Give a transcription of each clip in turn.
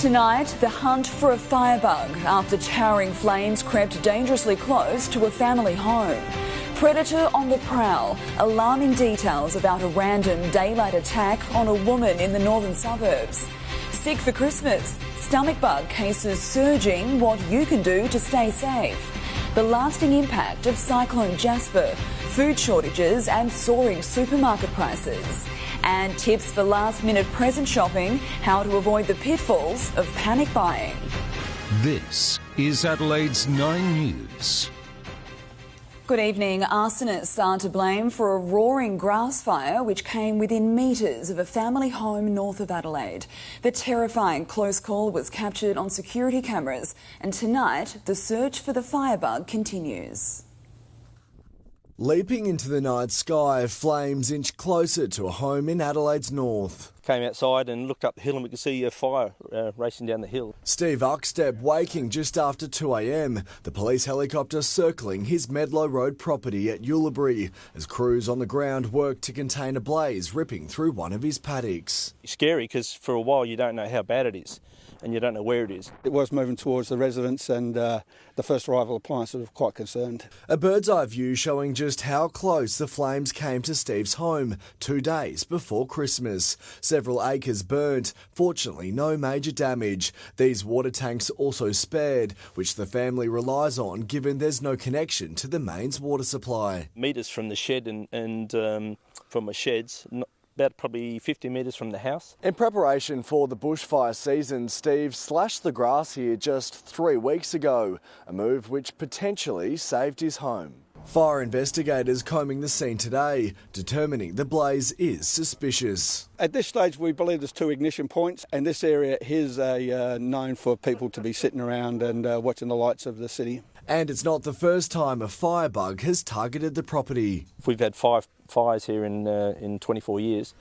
Tonight, the hunt for a firebug after towering flames crept dangerously close to a family home. Predator on the prowl, alarming details about a random daylight attack on a woman in the northern suburbs. Sick for Christmas, stomach bug cases surging, what you can do to stay safe. The lasting impact of Cyclone Jasper, food shortages and soaring supermarket prices. And tips for last-minute present shopping, how to avoid the pitfalls of panic buying. This is Adelaide's 9 News. Good evening. Arsonists are to blame for a roaring grass fire which came within metres of a family home north of Adelaide. The terrifying close call was captured on security cameras, and tonight the search for the firebug continues. Leaping into the night sky, flames inch closer to a home in Adelaide's north. Came outside and looked up the hill and we could see a fire racing down the hill. Steve Uckstep waking just after 2 a.m. The police helicopter circling his Medlow Road property at Ullebury as crews on the ground work to contain a blaze ripping through one of his paddocks. It's scary because for a while you don't know how bad it is and you don't know where it is. It was moving towards the residents and the first arrival appliances were quite concerned. A bird's eye view showing just how close the flames came to Steve's home 2 days before Christmas. Several acres burnt, fortunately no major damage. These water tanks also spared, which the family relies on given there's no connection to the mains water supply. Metres from the shed and from my sheds, about probably 50 metres from the house. In preparation for the bushfire season, Steve slashed the grass here just 3 weeks ago, a move which potentially saved his home. Fire investigators combing the scene today, determining the blaze is suspicious. At this stage we believe there's 2 ignition points, and this area is known for people to be sitting around and watching the lights of the city. And it's not the first time a firebug has targeted the property. We've had 5 fires here in 24 years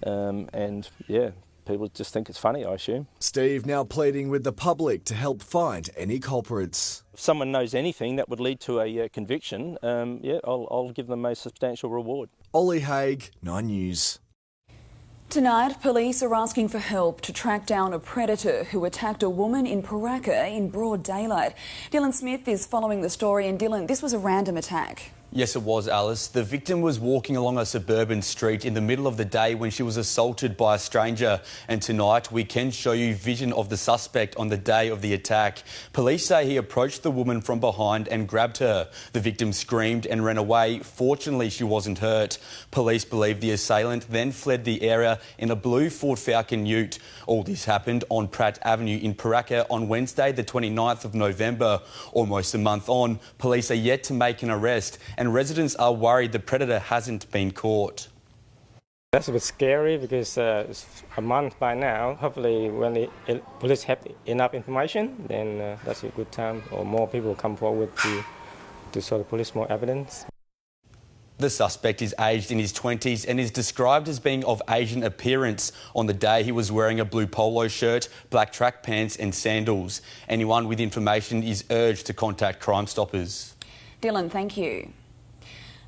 and yeah, people just think it's funny, I assume. Steve now pleading with the public to help find any culprits. If someone knows anything that would lead to a conviction, I'll give them a substantial reward. Ollie Haig, 9 News. Tonight, police are asking for help to track down a predator who attacked a woman in Prague in broad daylight. Dylan Smith is following the story, and Dylan, this was a random attack. Yes, it was, Alice. The victim was walking along a suburban street in the middle of the day when she was assaulted by a stranger. And tonight we can show you vision of the suspect on the day of the attack. Police say he approached the woman from behind and grabbed her. The victim screamed and ran away. Fortunately, she wasn't hurt. Police believe the assailant then fled the area in a blue Ford Falcon ute. All this happened on Pratt Avenue in Prague on Wednesday, the 29th of November. Almost a month on, police are yet to make an arrest, and residents are worried the predator hasn't been caught. That's a bit scary because it's a month by now. Hopefully when the police have enough information, then that's a good time, or more people come forward to show the police more evidence. The suspect is aged in his 20s and is described as being of Asian appearance. On the day, he was wearing a blue polo shirt, black track pants and sandals. Anyone with information is urged to contact Crime Stoppers. Dylan, thank you.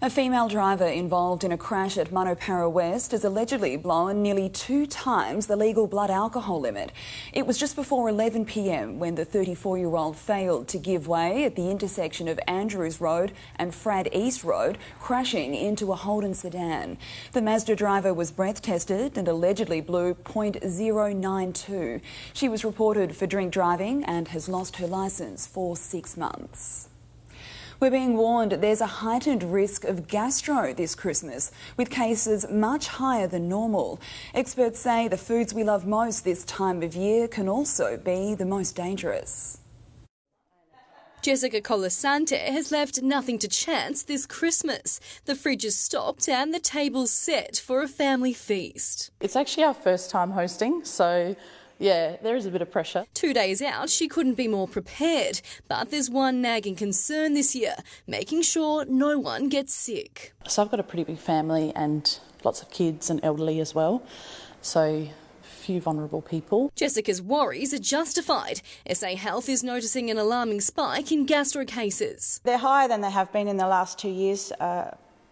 A female driver involved in a crash at Monopara West has allegedly blown nearly 2 times the legal blood alcohol limit. It was just before 11 p.m. when the 34-year-old failed to give way at the intersection of Andrews Road and Frad East Road, crashing into a Holden sedan. The Mazda driver was breath tested and allegedly blew .092. She was reported for drink driving and has lost her licence for 6 months. We're being warned there's a heightened risk of gastro this Christmas, with cases much higher than normal. Experts say the foods we love most this time of year can also be the most dangerous. Jessica Colasante has left nothing to chance this Christmas. The fridge is stocked and the table's set for a family feast. It's actually our first time hosting, so yeah, there is a bit of pressure. 2 days out, she couldn't be more prepared. But there's one nagging concern this year, making sure no one gets sick. So I've got a pretty big family and lots of kids and elderly as well. So a few vulnerable people. Jessica's worries are justified. SA Health is noticing an alarming spike in gastro cases. They're higher than they have been in the last 2 years,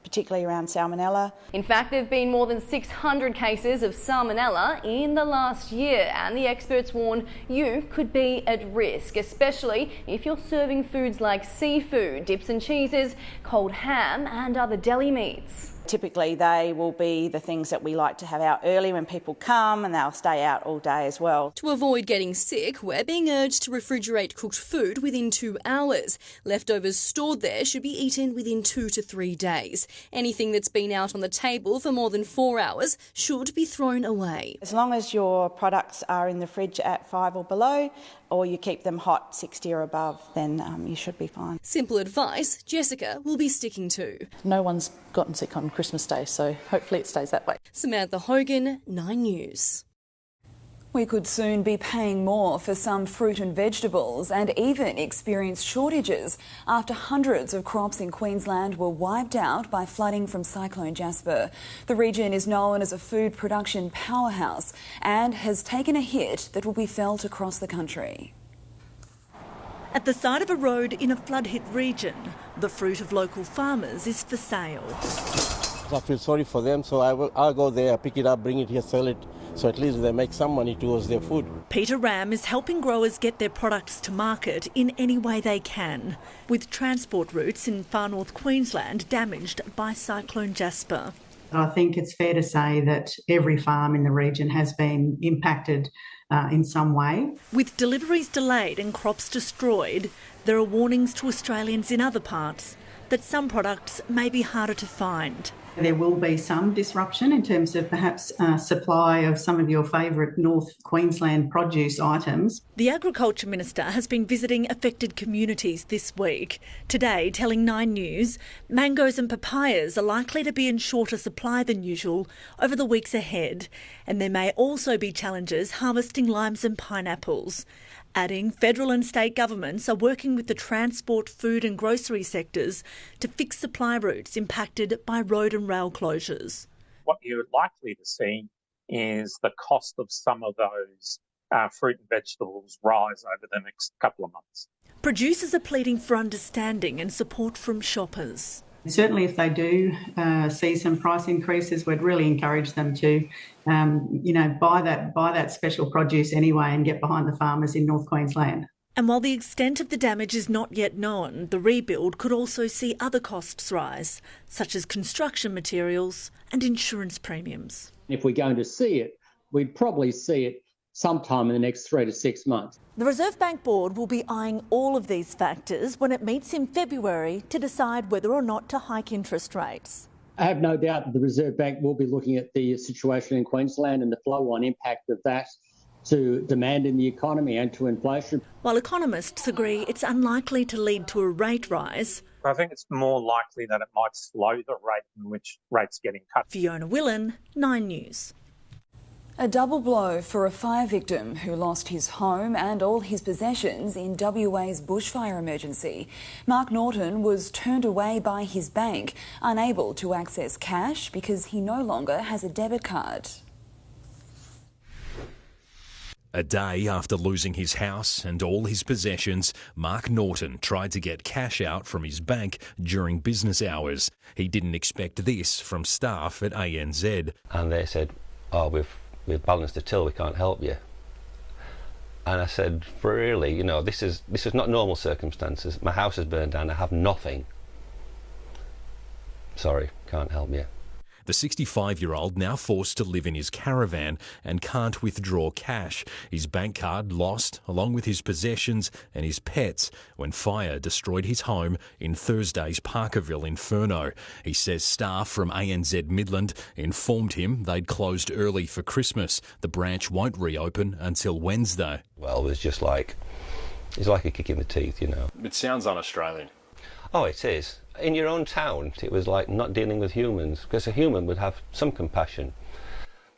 particularly around salmonella. In fact, there have been more than 600 cases of salmonella in the last year, and the experts warn you could be at risk, especially if you're serving foods like seafood, dips and cheeses, cold ham and other deli meats. Typically they will be the things that we like to have out early when people come, and they'll stay out all day as well. To avoid getting sick, we're being urged to refrigerate cooked food within 2 hours. Leftovers stored there should be eaten within 2 to 3 days. Anything that's been out on the table for more than 4 hours should be thrown away. As long as your products are in the fridge at 5 or below, or you keep them hot 60 or above, then you should be fine. Simple advice Jessica will be sticking to. No one's gotten sick on Christmas Day, so hopefully it stays that way. Samantha Hogan, 9 News. We could soon be paying more for some fruit and vegetables and even experience shortages after hundreds of crops in Queensland were wiped out by flooding from Cyclone Jasper. The region is known as a food production powerhouse and has taken a hit that will be felt across the country. At the side of a road in a flood-hit region, the fruit of local farmers is for sale. I feel sorry for them, so I'll go there, pick it up, bring it here, sell it, so at least they make some money towards their food. Peter Ram is helping growers get their products to market in any way they can, with transport routes in far north Queensland damaged by Cyclone Jasper. I think it's fair to say that every farm in the region has been impacted in some way. With deliveries delayed and crops destroyed, there are warnings to Australians in other parts that some products may be harder to find. There will be some disruption in terms of perhaps supply of some of your favourite North Queensland produce items. The Agriculture Minister has been visiting affected communities this week. Today, telling 9 News, mangoes and papayas are likely to be in shorter supply than usual over the weeks ahead, and there may also be challenges harvesting limes and pineapples. Adding federal and state governments are working with the transport, food and grocery sectors to fix supply routes impacted by road and rail closures. What you're likely to see is the cost of some of those fruit and vegetables rise over the next couple of months. Producers are pleading for understanding and support from shoppers. Certainly if they do see some price increases, we'd really encourage them to buy that special produce anyway and get behind the farmers in North Queensland. And while the extent of the damage is not yet known, the rebuild could also see other costs rise, such as construction materials and insurance premiums. If we're going to see it, we'd probably see it sometime in the next 3 to 6 months. The Reserve Bank Board will be eyeing all of these factors when it meets in February to decide whether or not to hike interest rates. I have no doubt that the Reserve Bank will be looking at the situation in Queensland and the flow-on impact of that to demand in the economy and to inflation. While economists agree it's unlikely to lead to a rate rise, I think it's more likely that it might slow the rate in which rates getting cut. Fiona Willan, 9 News. A double blow for a fire victim who lost his home and all his possessions in WA's bushfire emergency. Mark Norton was turned away by his bank, unable to access cash because he no longer has a debit card. A day after losing his house and all his possessions, Mark Norton tried to get cash out from his bank during business hours. He didn't expect this from staff at ANZ. And they said, we've balanced the till, we can't help you. And I said, really, this is not normal circumstances. My house is burned down, I have nothing. Sorry, can't help you. The 65-year-old now forced to live in his caravan and can't withdraw cash. His bank card lost, along with his possessions and his pets, when fire destroyed his home in Thursday's Parkerville inferno. He says staff from ANZ Midland informed him they'd closed early for Christmas. The branch won't reopen until Wednesday. Well, it's like a kick in the teeth, It sounds un-Australian. Oh, it is. In your own town, it was like not dealing with humans, because a human would have some compassion.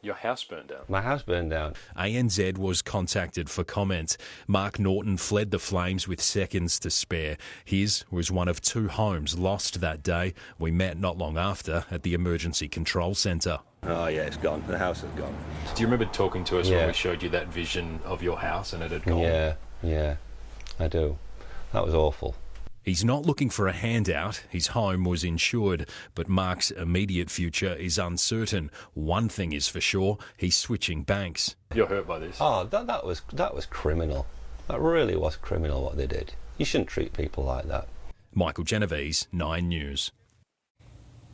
Your house burned down? My house burned down. ANZ was contacted for comment. Mark Norton fled the flames with seconds to spare. His was one of 2 homes lost that day. We met not long after at the Emergency Control Centre. Oh, yeah, it's gone. The house is gone. Do you remember talking to us when we showed you that vision of your house and it had gone? Yeah, I do. That was awful. He's not looking for a handout. His home was insured, but Mark's immediate future is uncertain. One thing is for sure, he's switching banks. You're hurt by this? Oh, that was criminal. That really was criminal what they did. You shouldn't treat people like that. Michael Genovese, 9 News.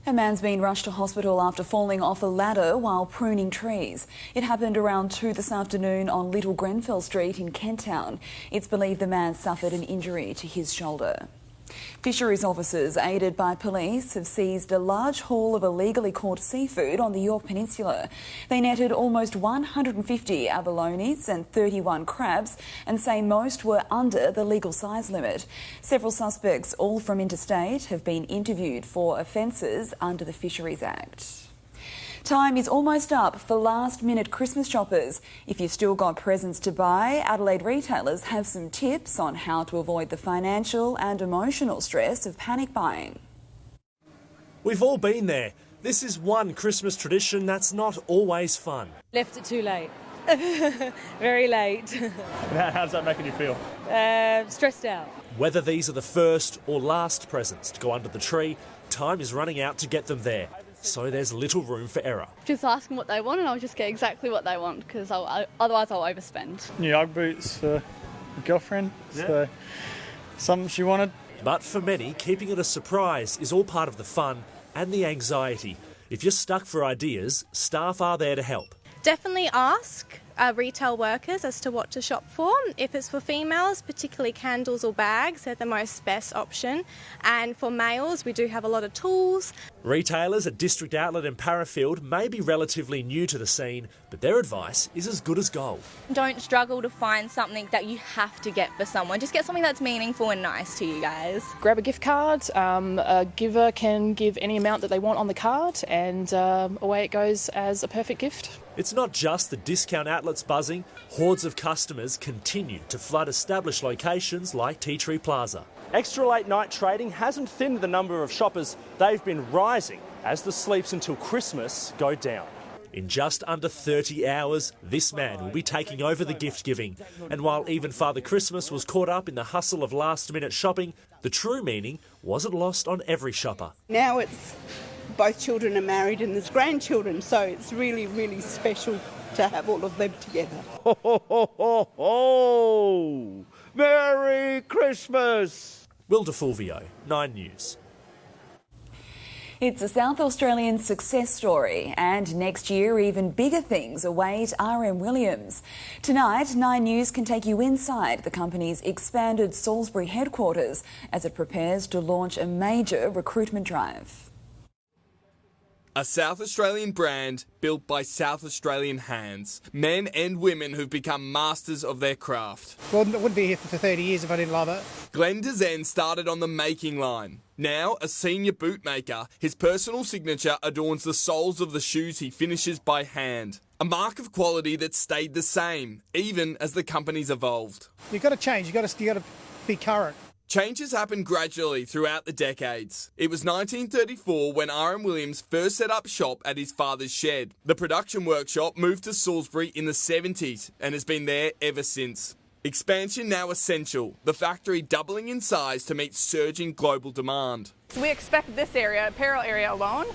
A man's been rushed to hospital after falling off a ladder while pruning trees. It happened around 2 this afternoon on Little Grenfell Street in Kent Town. It's believed the man suffered an injury to his shoulder. Fisheries officers, aided by police, have seized a large haul of illegally caught seafood on the Yorke Peninsula. They netted almost 150 abalones and 31 crabs and say most were under the legal size limit. Several suspects, all from interstate, have been interviewed for offences under the Fisheries Act. Time is almost up for last-minute Christmas shoppers. If you've still got presents to buy, Adelaide retailers have some tips on how to avoid the financial and emotional stress of panic buying. We've all been there. This is one Christmas tradition that's not always fun. Left it too late. Very late. How's that making you feel? Stressed out. Whether these are the first or last presents to go under the tree, time is running out to get them there. So there's little room for error. Just ask them what they want and I'll just get exactly what they want because otherwise I'll overspend. New Ugg boots for my girlfriend, so something she wanted. But for many, keeping it a surprise is all part of the fun and the anxiety. If you're stuck for ideas, staff are there to help. Definitely ask retail workers as to what to shop for. If it's for females, particularly candles or bags, they're the most best option. And for males, we do have a lot of tools. Retailers at District Outlet and Parafield may be relatively new to the scene, but their advice is as good as gold. Don't struggle to find something that you have to get for someone. Just get something that's meaningful and nice to you guys. Grab a gift card. A giver can give any amount that they want on the card, and away it goes as a perfect gift. It's not just the discount outlets buzzing. Hordes of customers continue to flood established locations like Tea Tree Plaza. Extra late night trading hasn't thinned the number of shoppers. They've been rising as the sleeps until Christmas go down. In just under 30 hours, this man will be taking over the gift giving. And while even Father Christmas was caught up in the hustle of last-minute shopping, the true meaning wasn't lost on every shopper. Now it's both children are married and there's grandchildren, so it's really, really special to have all of them together. Ho, ho, ho, ho, ho! Merry Christmas! Will DeFulvio, 9 News. It's a South Australian success story, and next year even bigger things await RM Williams. Tonight, 9 News can take you inside the company's expanded Salisbury headquarters as it prepares to launch a major recruitment drive. A South Australian brand built by South Australian hands. Men and women who've become masters of their craft. Well, I wouldn't be here for 30 years if I didn't love it. Glenn Dezen started on the making line. Now a senior bootmaker, his personal signature adorns the soles of the shoes he finishes by hand. A mark of quality that stayed the same, even as the company's evolved. You've got to change, you've got to be current. Changes happened gradually throughout the decades. It was 1934 when RM Williams first set up shop at his father's shed. The production workshop moved to Salisbury in the 70s and has been there ever since. Expansion now essential, the factory doubling in size to meet surging global demand. We expect this area, apparel area alone,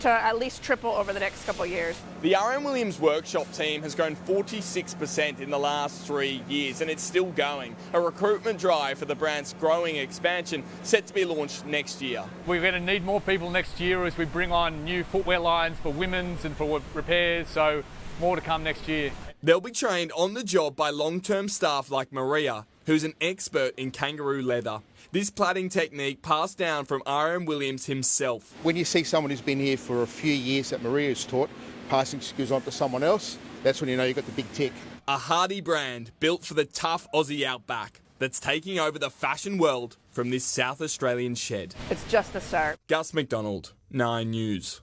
to at least triple over the next couple of years. The RM Williams workshop team has grown 46% in the last 3 years and it's still going. A recruitment drive for the brand's growing expansion set to be launched next year. We're going to need more people next year as we bring on new footwear lines for women's and for repairs, so more to come next year. They'll be trained on the job by long-term staff like Maria, who's an expert in kangaroo leather. This plaiting technique passed down from RM Williams himself. When you see someone who's been here for a few years that Maria's taught, passing skills on to someone else, that's when you know you've got the big tick. A hardy brand built for the tough Aussie outback that's taking over the fashion world from this South Australian shed. It's just the start. Gus McDonald, 9 News.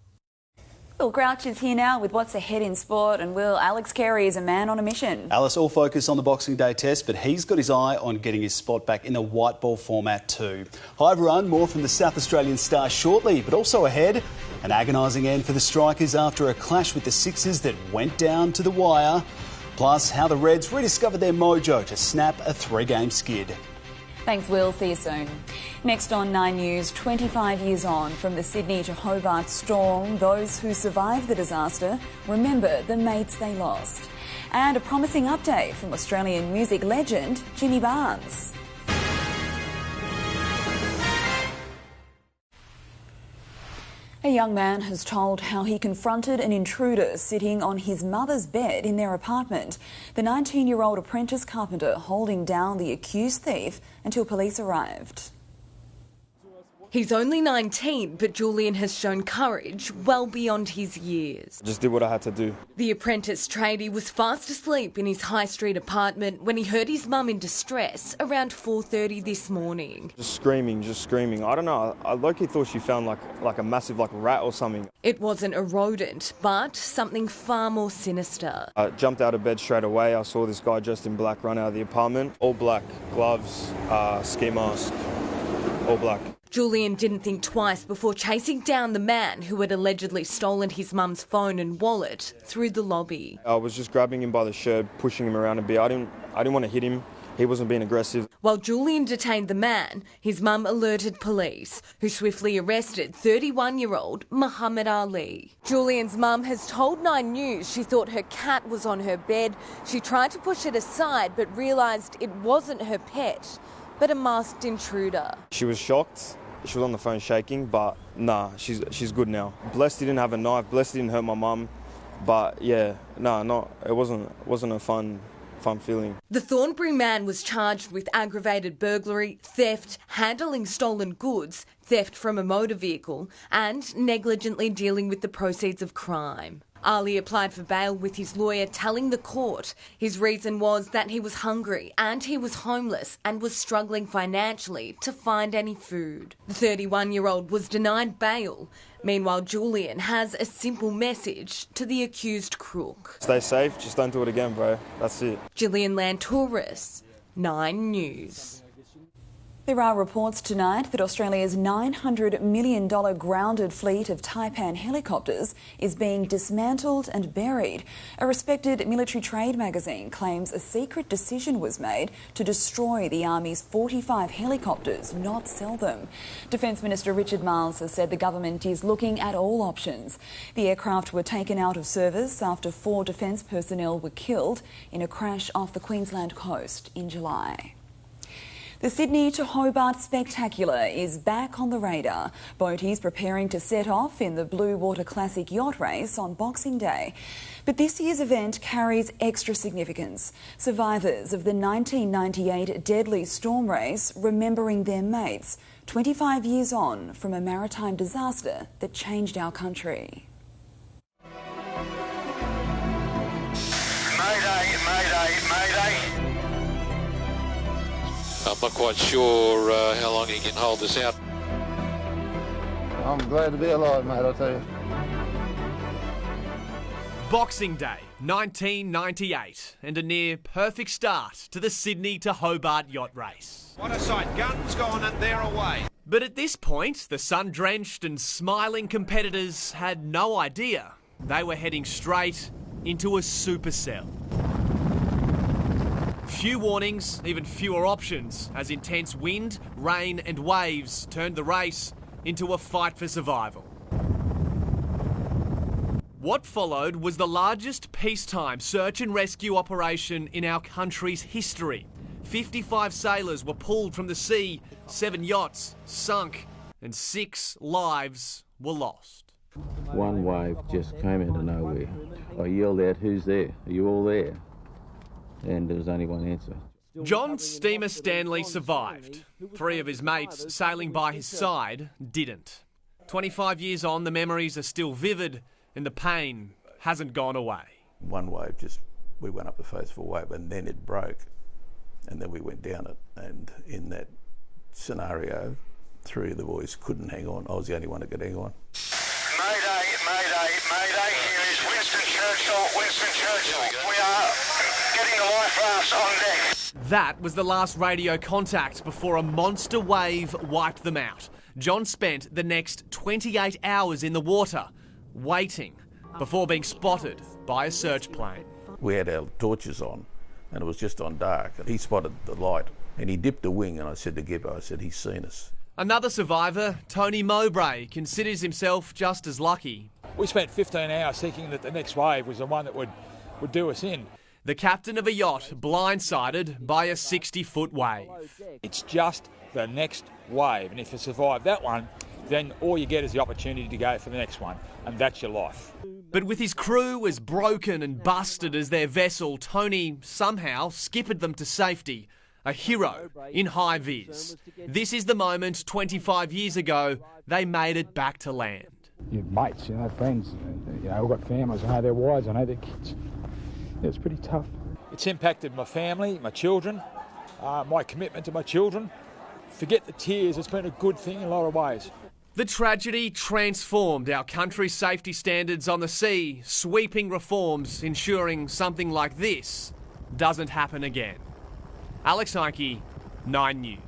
Will Grouch is here now with what's ahead in sport, and Alex Carey is a man on a mission. Alice, all focus on the Boxing Day test, but he's got his eye on getting his spot back in the white ball format too. Hi everyone, more from the South Australian star shortly, but also ahead, an agonising end for the Strikers after a clash with the Sixers that went down to the wire. Plus, how the Reds rediscovered their mojo to snap a 3-game skid. Thanks, Will. See you soon. Next on 9 News, 25 years on from the Sydney to Hobart storm, those who survived the disaster remember the mates they lost. And a promising update from Australian music legend Jimmy Barnes. A young man has told how he confronted an intruder sitting on his mother's bed in their apartment. The 19-year-old apprentice carpenter holding down the accused thief until police arrived. He's only 19, but Julian has shown courage well beyond his years. Just did what I had to do. The apprentice tradie was fast asleep in his high street apartment when he heard his mum in distress around 4:30 this morning. Just screaming. I don't know, I low-key thought she found like a massive rat or something. It wasn't a rodent, but something far more sinister. I jumped out of bed straight away. I saw this guy dressed in black run out of the apartment. All black, gloves, ski mask, all black. Julian didn't think twice before chasing down the man who had allegedly stolen his mum's phone and wallet through the lobby. I was just grabbing him by the shirt, pushing him around a bit. I didn't want to hit him. He wasn't being aggressive. While Julian detained the man, his mum alerted police, who swiftly arrested 31-year-old Muhammad Ali. Julian's mum has told 9 News she thought her cat was on her bed. She tried to push it aside but realised it wasn't her pet, but a masked intruder. She was shocked. She was on the phone shaking, but nah, she's good now. Blessed he didn't have a knife, blessed he didn't hurt my mum, but yeah, it wasn't a fun feeling. The Thornbury man was charged with aggravated burglary, theft, handling stolen goods, theft from a motor vehicle, and negligently dealing with the proceeds of crime. Ali applied for bail with his lawyer telling the court his reason was that he was hungry and he was homeless and was struggling financially to find any food. The 31-year-old was denied bail. Meanwhile, Julian has a simple message to the accused crook. Stay safe, just don't do it again, bro. That's it. Gillian Lantouris, 9 News. There are reports tonight that Australia's $900 million grounded fleet of Taipan helicopters is being dismantled and buried. A respected military trade magazine claims a secret decision was made to destroy the Army's 45 helicopters, not sell them. Defence Minister Richard Marles has said the government is looking at all options. The aircraft were taken out of service after 4 defence personnel were killed in a crash off the Queensland coast in July. The Sydney to Hobart Spectacular is back on the radar. Boaties preparing to set off in the Blue Water Classic yacht race on Boxing Day. But this year's event carries extra significance. Survivors of the 1998 deadly storm race remembering their mates 25 years on from a maritime disaster that changed our country. Mayday, mayday, mayday. I'm not quite sure how long he can hold this out. I'm glad to be alive, mate, I'll tell you. Boxing Day, 1998, and a near perfect start to the Sydney to Hobart yacht race. What a sight, guns gone and they're away. But at this point, the sun-drenched and smiling competitors had no idea they were heading straight into a supercell. Few warnings, even fewer options, as intense wind, rain and waves turned the race into a fight for survival. What followed was the largest peacetime search and rescue operation in our country's history. 55 sailors were pulled from the sea, 7 yachts sunk, and 6 lives were lost. One wave just came out of nowhere. I yelled out, "Who's there? Are you all there?" And there was only one answer. John Steamer Stanley survived. 3 of his mates sailing by his side didn't. 25 years on, the memories are still vivid and the pain hasn't gone away. One wave we went up the faithful wave and then it broke and then we went down it. And in that scenario, 3 of the boys couldn't hang on. I was the only one that could hang on. Mayday, mayday, mayday. Here is Winston Churchill. We are getting the life rafts on deck. That was the last radio contact before a monster wave wiped them out. John spent the next 28 hours in the water, waiting, before being spotted by a search plane. We had our torches on and it was just on dark. He spotted the light And he dipped a wing, and I said to Gibbo, I said, he's seen us. Another survivor, Tony Mowbray, considers himself just as lucky. We spent 15 hours thinking that the next wave was the one that would do us in. The captain of a yacht blindsided by a 60-foot wave. It's just the next wave, and if you survive that one, then all you get is the opportunity to go for the next one, and that's your life. But with his crew as broken and busted as their vessel, Tony somehow skippered them to safety. A hero in high vis. This is the moment 25 years ago they made it back to land. Your mates, friends, we've got families, I know their wives, I know their kids. It's pretty tough. It's impacted my family, my children, my commitment to my children. Forget the tears, it's been a good thing in a lot of ways. The tragedy transformed our country's safety standards on the sea, sweeping reforms ensuring something like this doesn't happen again. Alex Ike, 9 News.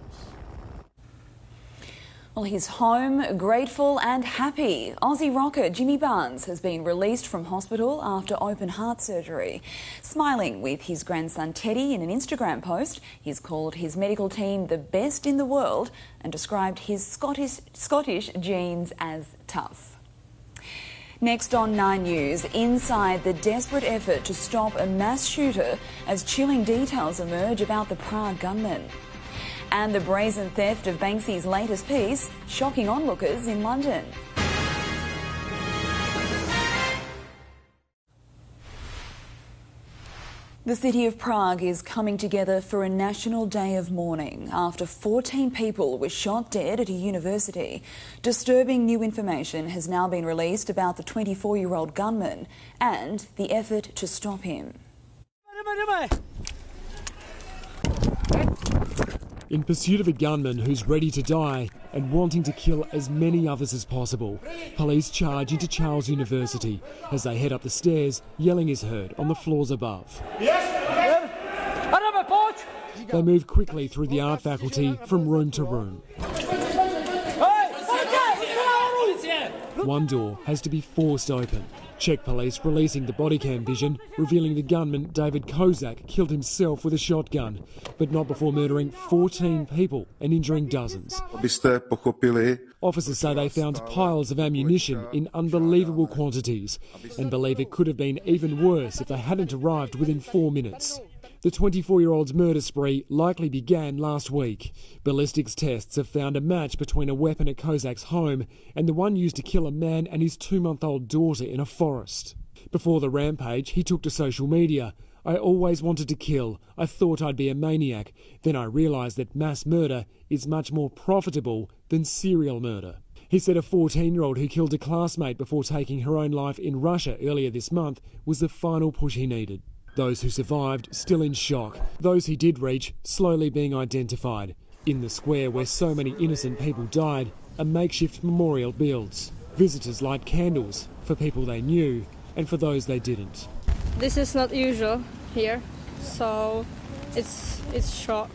Well, he's home, grateful and happy. Aussie rocker Jimmy Barnes has been released from hospital after open heart surgery. Smiling with his grandson Teddy in an Instagram post, he's called his medical team the best in the world and described his Scottish genes as tough. Next on 9 News, inside the desperate effort to stop a mass shooter as chilling details emerge about the Prague gunman. And the brazen theft of Banksy's latest piece, shocking onlookers in London. The city of Prague is coming together for a national day of mourning after 14 people were shot dead at a university. Disturbing new information has now been released about the 24-year-old gunman and the effort to stop him. In pursuit of a gunman who's ready to die and wanting to kill as many others as possible, police charge into Charles University. As they head up the stairs, yelling is heard on the floors above. They move quickly through the art faculty from room to room. One door has to be forced open. Czech police releasing the body cam vision, revealing the gunman David Kozak killed himself with a shotgun, but not before murdering 14 people and injuring dozens. Officers say they found piles of ammunition in unbelievable quantities and believe it could have been even worse if they hadn't arrived within 4 minutes. The 24-year-old's murder spree likely began last week. Ballistics tests have found a match between a weapon at Kozak's home and the one used to kill a man and his 2-month-old daughter in a forest. Before the rampage, he took to social media. "I always wanted to kill. I thought I'd be a maniac. Then I realised that mass murder is much more profitable than serial murder." He said a 14-year-old who killed a classmate before taking her own life in Russia earlier this month was the final push he needed. Those who survived still in shock. Those he did reach slowly being identified. In the square where so many innocent people died, a makeshift memorial builds. Visitors light candles for people they knew and for those they didn't. This is not usual here, so it's shock.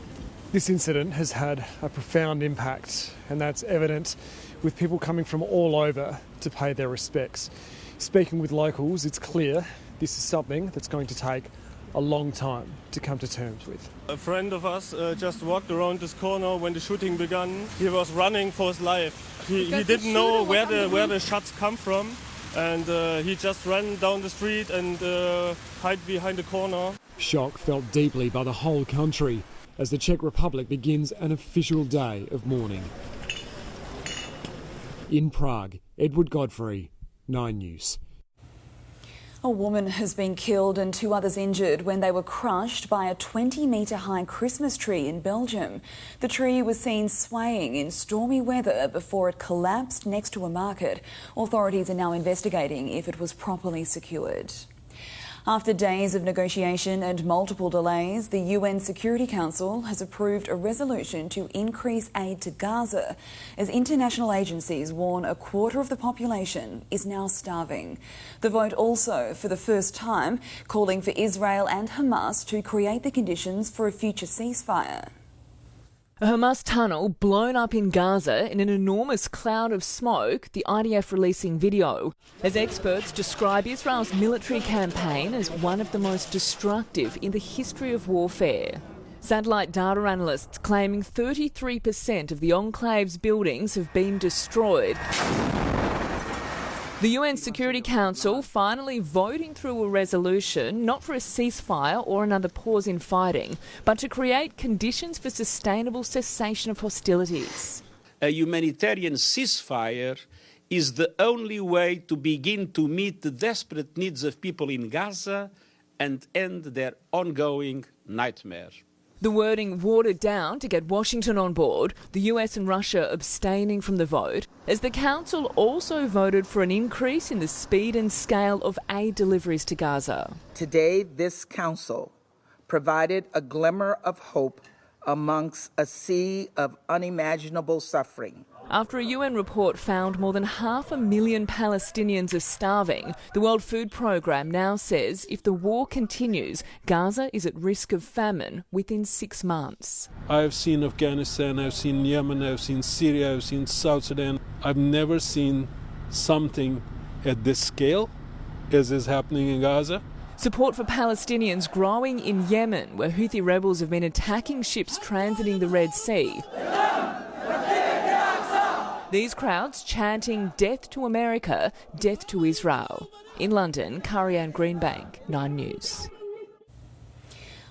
This incident has had a profound impact, and that's evident with people coming from all over to pay their respects. Speaking with locals, it's clear this is something that's going to take a long time to come to terms with. A friend of us just walked around this corner when the shooting began. He was running for his life. He didn't know where the shots come from, and he just ran down the street and hid behind the corner. Shock felt deeply by the whole country as the Czech Republic begins an official day of mourning. In Prague, Edward Godfrey, 9 News. A woman has been killed and 2 others injured when they were crushed by a 20-metre-high Christmas tree in Belgium. The tree was seen swaying in stormy weather before it collapsed next to a market. Authorities are now investigating if it was properly secured. After days of negotiation and multiple delays, the UN Security Council has approved a resolution to increase aid to Gaza as international agencies warn a quarter of the population is now starving. The vote also, for the first time, calling for Israel and Hamas to create the conditions for a future ceasefire. A Hamas tunnel blown up in Gaza in an enormous cloud of smoke, the IDF releasing video, as experts describe Israel's military campaign as one of the most destructive in the history of warfare. Satellite data analysts claiming 33% of the enclave's buildings have been destroyed. The UN Security Council finally voting through a resolution not for a ceasefire or another pause in fighting, but to create conditions for sustainable cessation of hostilities. A humanitarian ceasefire is the only way to begin to meet the desperate needs of people in Gaza and end their ongoing nightmare. The wording watered down to get Washington on board, the US and Russia abstaining from the vote, as the Council also voted for an increase in the speed and scale of aid deliveries to Gaza. Today, this Council provided a glimmer of hope amongst a sea of unimaginable suffering. After a UN report found more than 500,000 Palestinians are starving, the World Food Programme now says if the war continues, Gaza is at risk of famine within 6 months. I've seen Afghanistan, I've seen Yemen, I've seen Syria, I've seen South Sudan. I've never seen something at this scale as is happening in Gaza. Support for Palestinians growing in Yemen, where Houthi rebels have been attacking ships transiting the Red Sea. These crowds chanting "Death to America, death to Israel." In London, Karianne Greenbank, 9 News.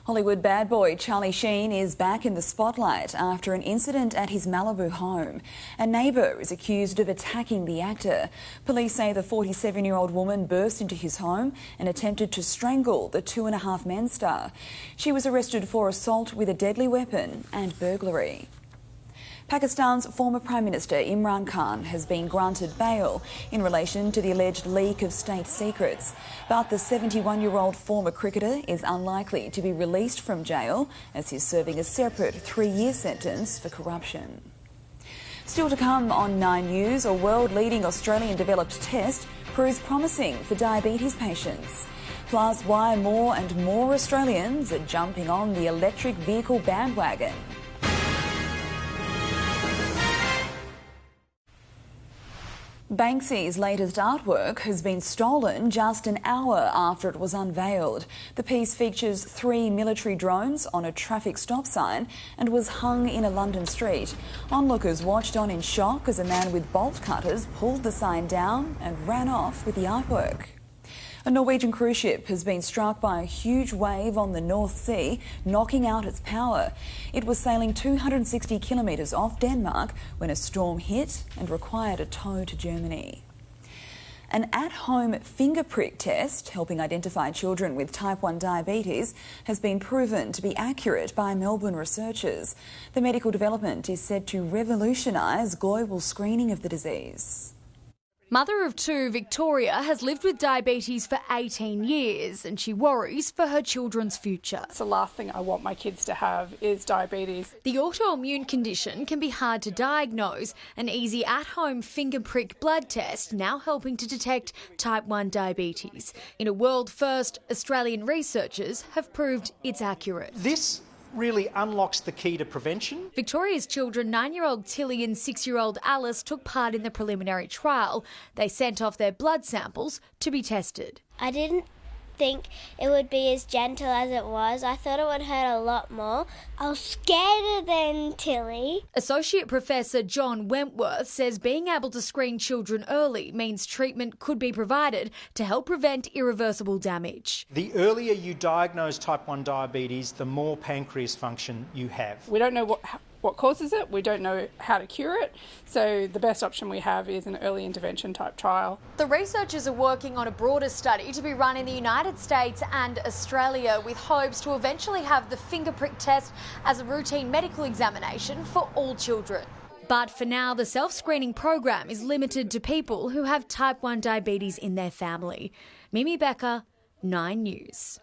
Hollywood bad boy Charlie Sheen is back in the spotlight after an incident at his Malibu home. A neighbour is accused of attacking the actor. Police say the 47-year-old woman burst into his home and attempted to strangle the 2.5 Men star. She was arrested for assault with a deadly weapon and burglary. Pakistan's former Prime Minister Imran Khan has been granted bail in relation to the alleged leak of state secrets. But the 71-year-old former cricketer is unlikely to be released from jail as he's serving a separate 3-year sentence for corruption. Still to come on 9 News, a world-leading Australian-developed test proves promising for diabetes patients. Plus, why more and more Australians are jumping on the electric vehicle bandwagon. Banksy's latest artwork has been stolen just an hour after it was unveiled. The piece features 3 military drones on a traffic stop sign and was hung in a London street. Onlookers watched on in shock as a man with bolt cutters pulled the sign down and ran off with the artwork. A Norwegian cruise ship has been struck by a huge wave on the North Sea, knocking out its power. It was sailing 260 kilometres off Denmark when a storm hit and required a tow to Germany. An at-home finger prick test helping identify children with type 1 diabetes has been proven to be accurate by Melbourne researchers. The medical development is said to revolutionise global screening of the disease. Mother of 2, Victoria, has lived with diabetes for 18 years and she worries for her children's future. It's the last thing I want my kids to have is diabetes. The autoimmune condition can be hard to diagnose. An easy at-home finger prick blood test now helping to detect type 1 diabetes. In a world first, Australian researchers have proved it's accurate. This really unlocks the key to prevention. Victoria's children, 9-year-old Tilly and 6-year-old Alice, took part in the preliminary trial. They sent off their blood samples to be tested. I didn't think it would be as gentle as it was. I thought it would hurt a lot more. I was scared than Tilly. Associate Professor John Wentworth says being able to screen children early means treatment could be provided to help prevent irreversible damage. The earlier you diagnose type 1 diabetes, the more pancreas function you have. We don't know what causes it, we don't know how to cure it, so the best option we have is an early intervention type trial. The researchers are working on a broader study to be run in the United States and Australia with hopes to eventually have the finger prick test as a routine medical examination for all children. But for now, the self-screening program is limited to people who have type 1 diabetes in their family. Mimi Becker, 9 News.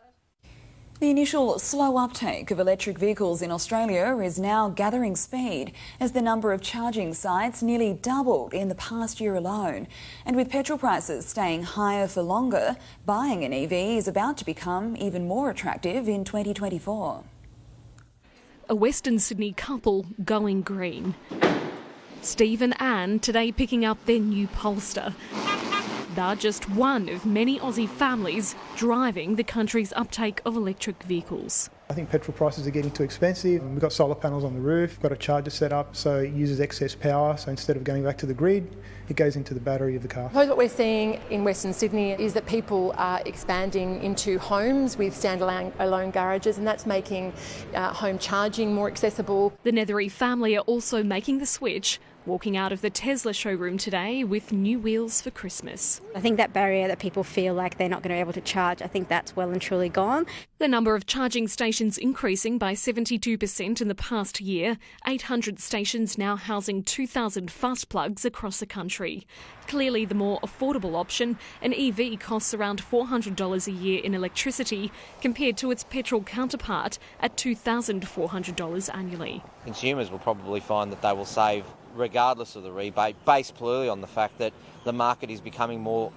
The initial slow uptake of electric vehicles in Australia is now gathering speed as the number of charging sites nearly doubled in the past year alone. And with petrol prices staying higher for longer, buying an EV is about to become even more attractive in 2024. A Western Sydney couple going green. Steve and Anne today picking up their new Polestar. They're just one of many Aussie families driving the country's uptake of electric vehicles. I think petrol prices are getting too expensive. We've got solar panels on the roof, got a charger set up so it uses excess power, so instead of going back to the grid, it goes into the battery of the car. I suppose what we're seeing in Western Sydney is that people are expanding into homes with standalone garages, and that's making home charging more accessible. The Nethery family are also making the switch, walking out of the Tesla showroom today with new wheels for Christmas. I think that barrier that people feel like they're not going to be able to charge, I think that's well and truly gone. The number of charging stations increasing by 72% in the past year, 800 stations now housing 2,000 fast plugs across the country. Clearly the more affordable option, an EV costs around $400 a year in electricity compared to its petrol counterpart at $2,400 annually. Consumers will probably find that they will save regardless of the rebate, based purely on the fact that the market is becoming more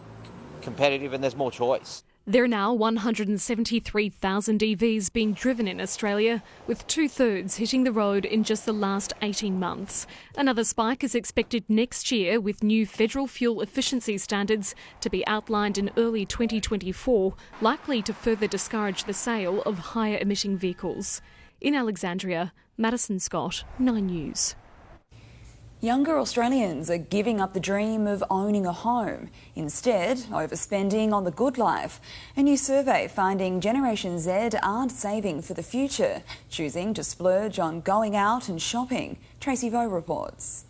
competitive and there's more choice. There are now 173,000 EVs being driven in Australia, with 2/3 hitting the road in just the last 18 months. Another spike is expected next year, with new federal fuel efficiency standards to be outlined in early 2024, likely to further discourage the sale of higher emitting vehicles. In Alexandria, Madison Scott, 9 News. Younger Australians are giving up the dream of owning a home, instead overspending on the good life. A new survey finding Generation Z aren't saving for the future, choosing to splurge on going out and shopping. Tracy Vo reports.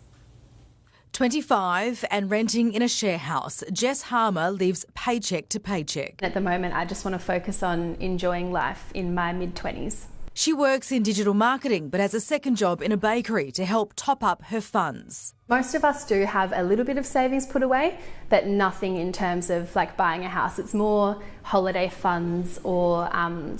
25 and renting in a share house, Jess Harmer lives paycheck to paycheck. At the moment, I just want to focus on enjoying life in my mid-20s. She works in digital marketing but has a second job in a bakery to help top up her funds. Most of us do have a little bit of savings put away, but nothing in terms of like buying a house. It's more holiday funds or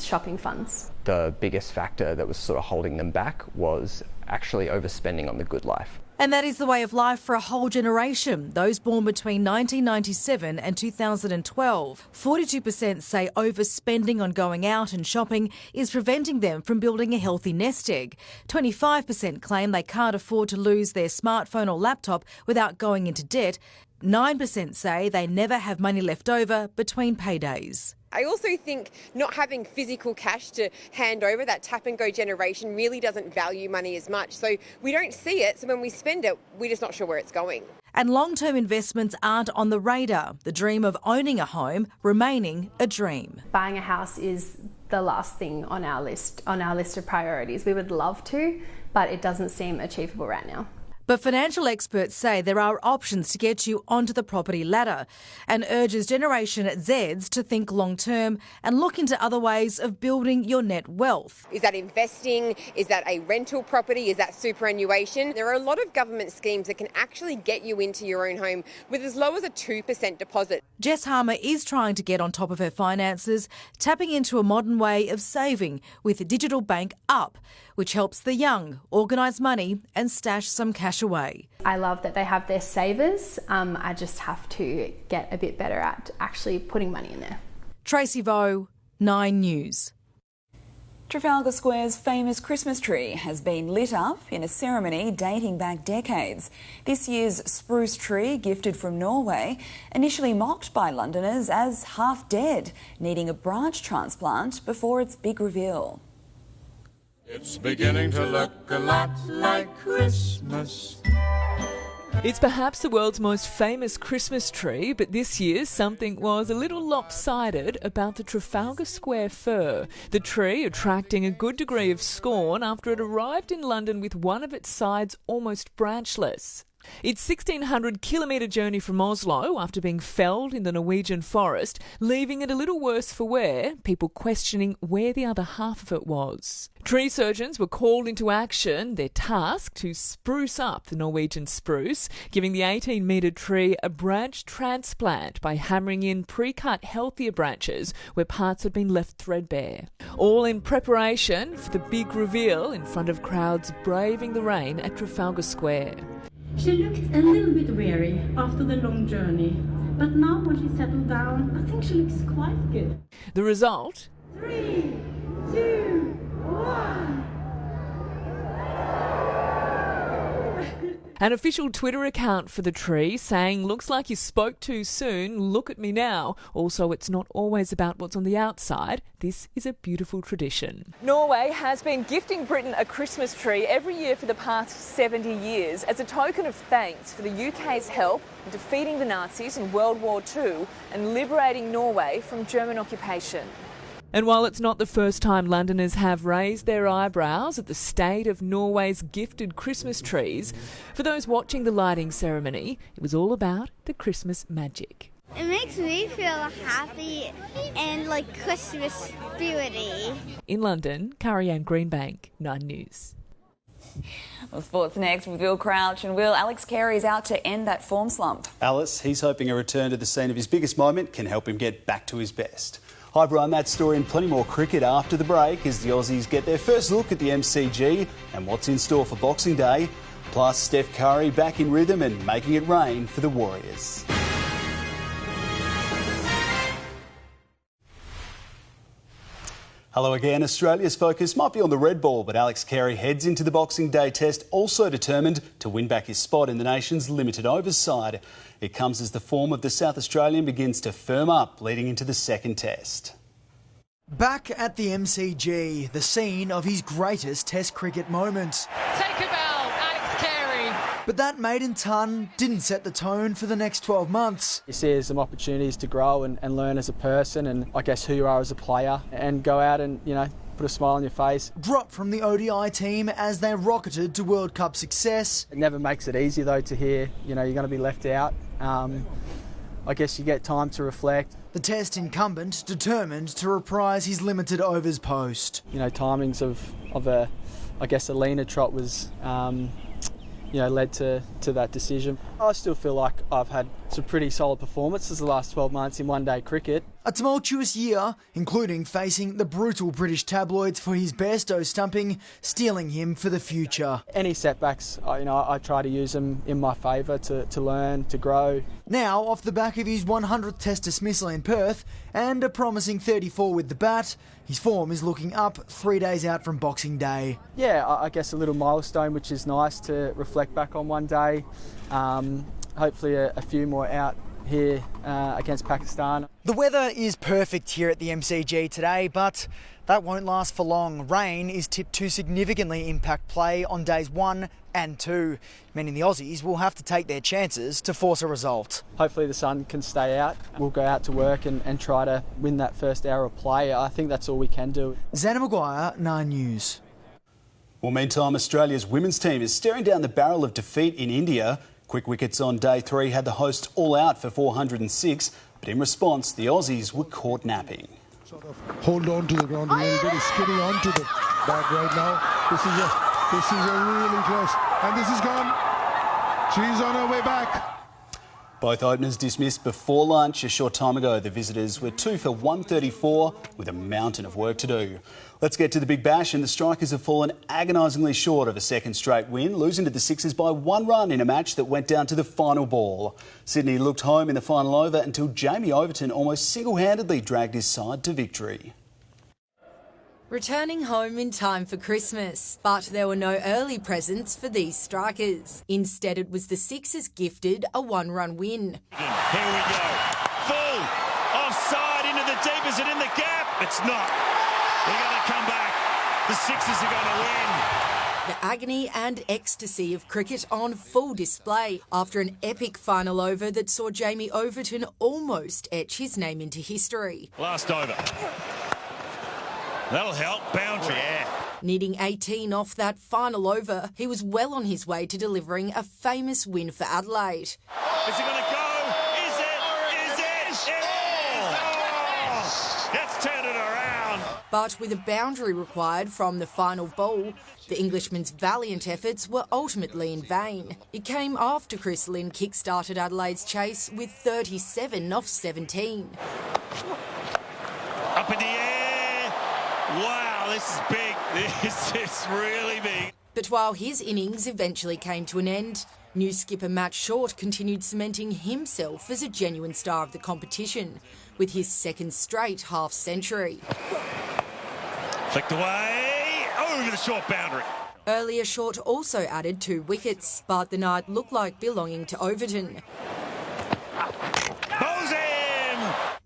shopping funds. The biggest factor that was sort of holding them back was actually overspending on the good life. And that is the way of life for a whole generation, those born between 1997 and 2012. 42% say overspending on going out and shopping is preventing them from building a healthy nest egg. 25% claim they can't afford to lose their smartphone or laptop without going into debt. 9% say they never have money left over between paydays. I also think not having physical cash to hand over, that tap and go generation really doesn't value money as much. So we don't see it, so when we spend it, we're just not sure where it's going. And long-term investments aren't on the radar, the dream of owning a home remaining a dream. Buying a house is the last thing on our list of priorities. We would love to, but it doesn't seem achievable right now. But financial experts say there are options to get you onto the property ladder and urges Generation Zs to think long-term and look into other ways of building your net wealth. Is that investing? Is that a rental property? Is that superannuation? There are a lot of government schemes that can actually get you into your own home with as low as a 2% deposit. Jess Harmer is trying to get on top of her finances, tapping into a modern way of saving with Digital Bank Up, which helps the young organise money and stash some cash away. I love that they have their savers. I just have to get a bit better at actually putting money in there. Tracy Vo, 9 News. Trafalgar Square's famous Christmas tree has been lit up in a ceremony dating back decades. This year's spruce tree, gifted from Norway, initially mocked by Londoners as half dead, needing a branch transplant before its big reveal. It's beginning to look a lot like Christmas. It's perhaps the world's most famous Christmas tree, but this year something was a little lopsided about the Trafalgar Square fir. The tree attracting a good degree of scorn after it arrived in London with one of its sides almost branchless. Its 1,600-kilometre journey from Oslo after being felled in the Norwegian forest, leaving it a little worse for wear, people questioning where the other half of it was. Tree surgeons were called into action, their task to spruce up the Norwegian spruce, giving the 18-metre tree a branch transplant by hammering in pre-cut healthier branches where parts had been left threadbare. All in preparation for the big reveal in front of crowds braving the rain at Trafalgar Square. She looked a little bit weary after the long journey, but now when she settled down, I think she looks quite good. The result? 3, 2, 1. An official Twitter account for the tree saying, "Looks like you spoke too soon, look at me now." Also, it's not always about what's on the outside. This is a beautiful tradition. Norway has been gifting Britain a Christmas tree every year for the past 70 years as a token of thanks for the UK's help in defeating the Nazis in World War II and liberating Norway from German occupation. And while it's not the first time Londoners have raised their eyebrows at the state of Norway's gifted Christmas trees, for those watching the lighting ceremony, it was all about the Christmas magic. It makes me feel happy and like Christmas spirity. In London, Carrie-Anne Greenbank, 9 News. Well, sports next with Will Crouch. And Will, Alex Carey is out to end that form slump. Alice, he's hoping a return to the scene of his biggest moment can help him get back to his best. Hi Brian, that story and plenty more cricket after the break as the Aussies get their first look at the MCG and what's in store for Boxing Day. Plus Steph Curry back in rhythm and making it rain for the Warriors. Hello again. Australia's focus might be on the red ball, but Alex Carey heads into the Boxing Day test also determined to win back his spot in the nation's limited overs side. It comes as the form of the South Australian begins to firm up leading into the second test. Back at the MCG, the scene of his greatest test cricket moment. Take a bow, Alex Carey. But that maiden ton didn't set the tone for the next 12 months. You see there's some opportunities to grow and learn as a person and I guess who you are as a player and go out and, put a smile on your face. Dropped from the ODI team as they rocketed to World Cup success. It never makes it easy though to hear, you're going to be left out. I guess you get time to reflect. The test incumbent determined to reprise his limited overs post. Timings of a leaner trot was led to that decision. I still feel like I've had some pretty solid performances the last 12 months in one-day cricket. A tumultuous year, including facing the brutal British tabloids for his Bairstow stumping, steeling him for the future. Any setbacks, I try to use them in my favour to learn, to grow. Now, off the back of his 100th test dismissal in Perth and a promising 34 with the bat, his form is looking up 3 days out from Boxing Day. Yeah, I guess a little milestone, which is nice to reflect back on one day. Hopefully a few more out here against Pakistan. The weather is perfect here at the MCG today, but that won't last for long. Rain is tipped to significantly impact play on days 1 and 2, meaning the Aussies will have to take their chances to force a result. Hopefully the sun can stay out. We'll go out to work and try to win that first hour of play. I think that's all we can do. Xana Maguire, 9 News. Well, meantime, Australia's women's team is staring down the barrel of defeat in India. Quick wickets on day 3 had the hosts all out for 406, but in response, the Aussies were caught napping. Hold on to the ground a little bit, is skidding on to the bat right now. This is a really close, and this is gone. She's on her way back. Both openers dismissed before lunch. A short time ago, the visitors were 2 for 134 with a mountain of work to do. Let's get to the Big Bash, and the Strikers have fallen agonisingly short of a second straight win, losing to the Sixers by 1 run in a match that went down to the final ball. Sydney looked home in the final over until Jamie Overton almost single-handedly dragged his side to victory. Returning home in time for Christmas, but there were no early presents for these Strikers. Instead, it was the Sixers gifted a 1-run win. Here we go. Full offside into the deep. Is it in the gap? It's not. They're going to come back. The Sixers are going to win. The agony and ecstasy of cricket on full display after an epic final over that saw Jamie Overton almost etch his name into history. Last over. That'll help. Boundary. Yeah. Needing 18 off that final over, he was well on his way to delivering a famous win for Adelaide. Is it going to go? Is it? Is it? It is! Oh! Let's turn it around. But with a boundary required from the final ball, the Englishman's valiant efforts were ultimately in vain. It came after Chris Lynn kick-started Adelaide's chase with 37 off 17. Up in the air. Wow, this is big. This is really big. But while his innings eventually came to an end, new skipper Matt Short continued cementing himself as a genuine star of the competition with his second straight half-century. Flicked away over the short boundary. Earlier, Short also added 2 wickets, but the night looked like belonging to Overton,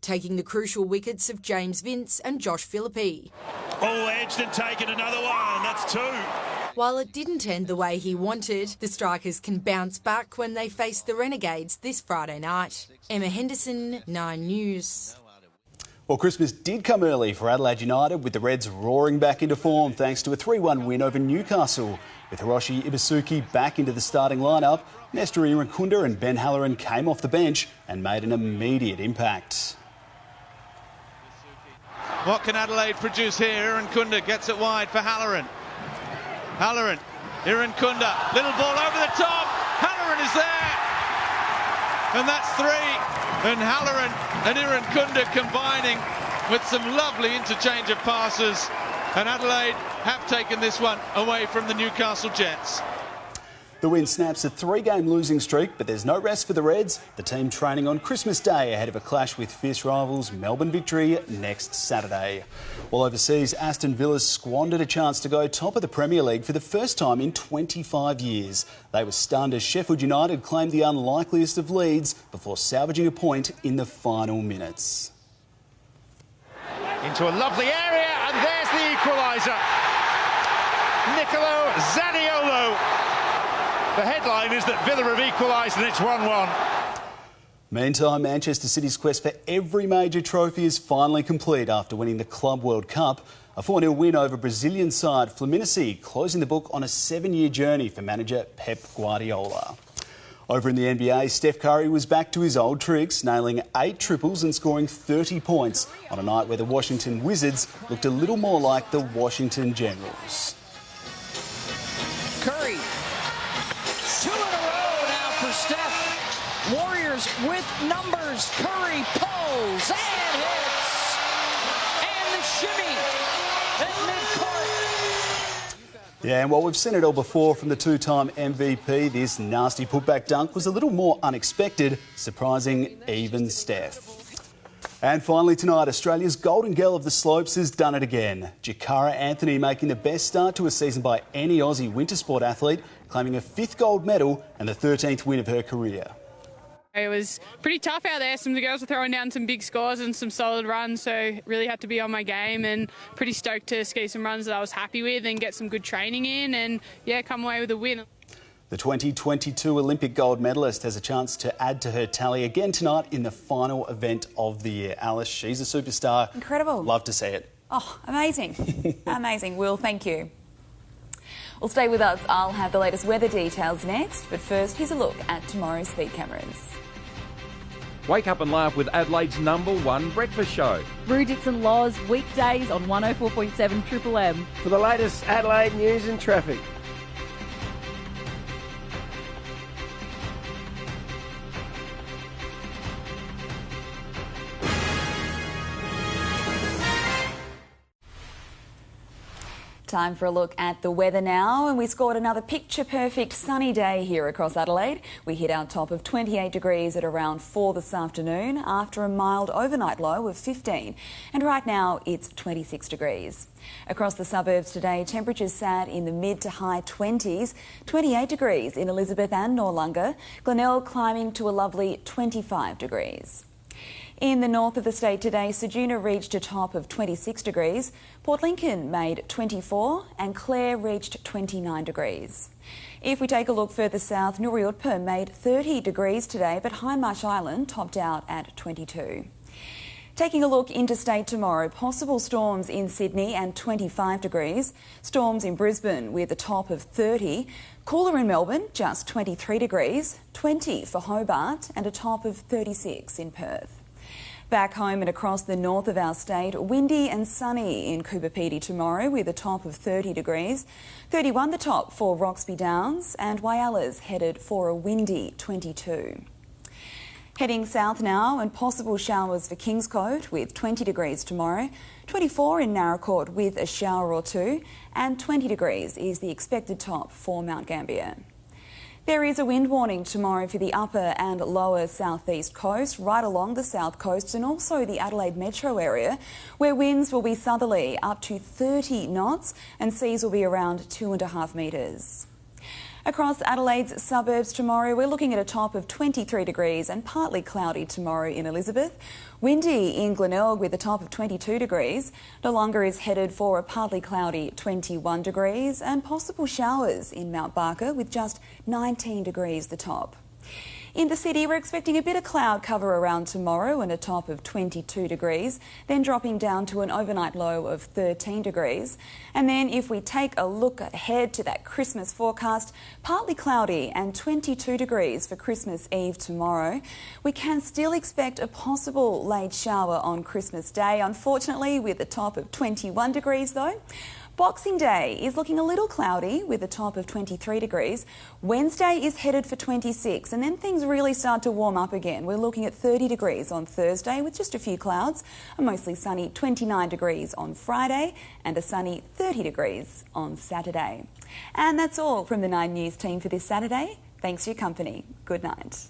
taking the crucial wickets of James Vince and Josh Philippi. Oh, edged and taken another one. That's 2. While it didn't end the way he wanted, the strikers can bounce back when they face the Renegades this Friday night. Emma Henderson, 9 News. Well, Christmas did come early for Adelaide United, with the Reds roaring back into form thanks to a 3-1 win over Newcastle. With Hiroshi Ibasuki back into the starting lineup, Nestor Irankunda and Ben Halloran came off the bench and made an immediate impact. What can Adelaide produce here? Irankunda gets it wide for Halloran. Halloran, Irankunda, little ball over the top. Halloran is there. And that's 3. And Halloran and Irankunda combining with some lovely interchange of passes. And Adelaide have taken this one away from the Newcastle Jets. The win snaps a 3-game losing streak, but there's no rest for the Reds. The team training on Christmas Day ahead of a clash with fierce rivals Melbourne Victory next Saturday. While overseas, Aston Villa squandered a chance to go top of the Premier League for the first time in 25 years. They were stunned as Sheffield United claimed the unlikeliest of leads before salvaging a point in the final minutes. Into a lovely area, and there's the equaliser. Nicolo Zaniolo. The headline is that Villa have equalised and it's 1-1. Meantime, Manchester City's quest for every major trophy is finally complete after winning the Club World Cup. A 4-0 win over Brazilian side Fluminense, closing the book on a 7-year journey for manager Pep Guardiola. Over in the NBA, Steph Curry was back to his old tricks, nailing 8 triples and scoring 30 points on a night where the Washington Wizards looked a little more like the Washington Generals. Curry. 2 in a row now for Steph. Warriors with numbers. Curry pulls and hits. And the shimmy at midcourt. Yeah, and while we've seen it all before from the 2-time MVP, this nasty putback dunk was a little more unexpected, surprising even Steph. And finally tonight, Australia's golden girl of the slopes has done it again. Jakara Anthony making the best start to a season by any Aussie winter sport athlete, claiming a 5th gold medal and the 13th win of her career. It was pretty tough out there. Some of the girls were throwing down some big scores and some solid runs, so really had to be on my game, and pretty stoked to ski some runs that I was happy with and get some good training in and, yeah, come away with a win. The 2022 Olympic gold medalist has a chance to add to her tally again tonight in the final event of the year. Alice, she's a superstar. Incredible. Love to see it. Oh, amazing. Amazing. Will, thank you. Well, stay with us. I'll have the latest weather details next, but first, here's a look at tomorrow's speed cameras. Wake up and laugh with Adelaide's #1 breakfast show. Rudits and Laws, weekdays on 104.7 Triple M. For the latest Adelaide news and traffic. Time for a look at the weather now, and we scored another picture-perfect sunny day here across Adelaide. We hit our top of 28 degrees at around 4 this afternoon after a mild overnight low of 15, and right now it's 26 degrees. Across the suburbs today, temperatures sat in the mid to high 20s, 28 degrees in Elizabeth and Noarlunga, Glenelg climbing to a lovely 25 degrees. In the north of the state today, Ceduna reached a top of 26 degrees, Port Lincoln made 24 and Clare reached 29 degrees. If we take a look further south, Nuriutpa made 30 degrees today, but Hindmarsh Island topped out at 22. Taking a look interstate tomorrow, possible storms in Sydney and 25 degrees, storms in Brisbane with a top of 30, cooler in Melbourne, just 23 degrees, 20 for Hobart and a top of 36 in Perth. Back home and across the north of our state, windy and sunny in Coober Pedy tomorrow with a top of 30 degrees. 31 the top for Roxby Downs, and Wyalla's headed for a windy 22. Heading south now, and possible showers for Kingscote with 20 degrees tomorrow. 24 in Narracourt with a shower or two, and 20 degrees is the expected top for Mount Gambier. There is a wind warning tomorrow for the upper and lower southeast coast, right along the south coast and also the Adelaide metro area, where winds will be southerly up to 30 knots and seas will be around 2.5 metres. Across Adelaide's suburbs tomorrow, we're looking at a top of 23 degrees and partly cloudy tomorrow in Elizabeth. Windy in Glenelg with a top of 22 degrees. Noongar is headed for a partly cloudy 21 degrees and possible showers in Mount Barker with just 19 degrees the top. In the city, we're expecting a bit of cloud cover around tomorrow and a top of 22 degrees, then dropping down to an overnight low of 13 degrees. And then if we take a look ahead to that Christmas forecast, partly cloudy and 22 degrees for Christmas Eve tomorrow. We can still expect a possible late shower on Christmas Day, unfortunately with a top of 21 degrees though. Boxing Day is looking a little cloudy with a top of 23 degrees. Wednesday is headed for 26 and then things really start to warm up again. We're looking at 30 degrees on Thursday with just a few clouds, a mostly sunny 29 degrees on Friday and a sunny 30 degrees on Saturday. And that's all from the 9 News team for this Saturday. Thanks for your company. Good night.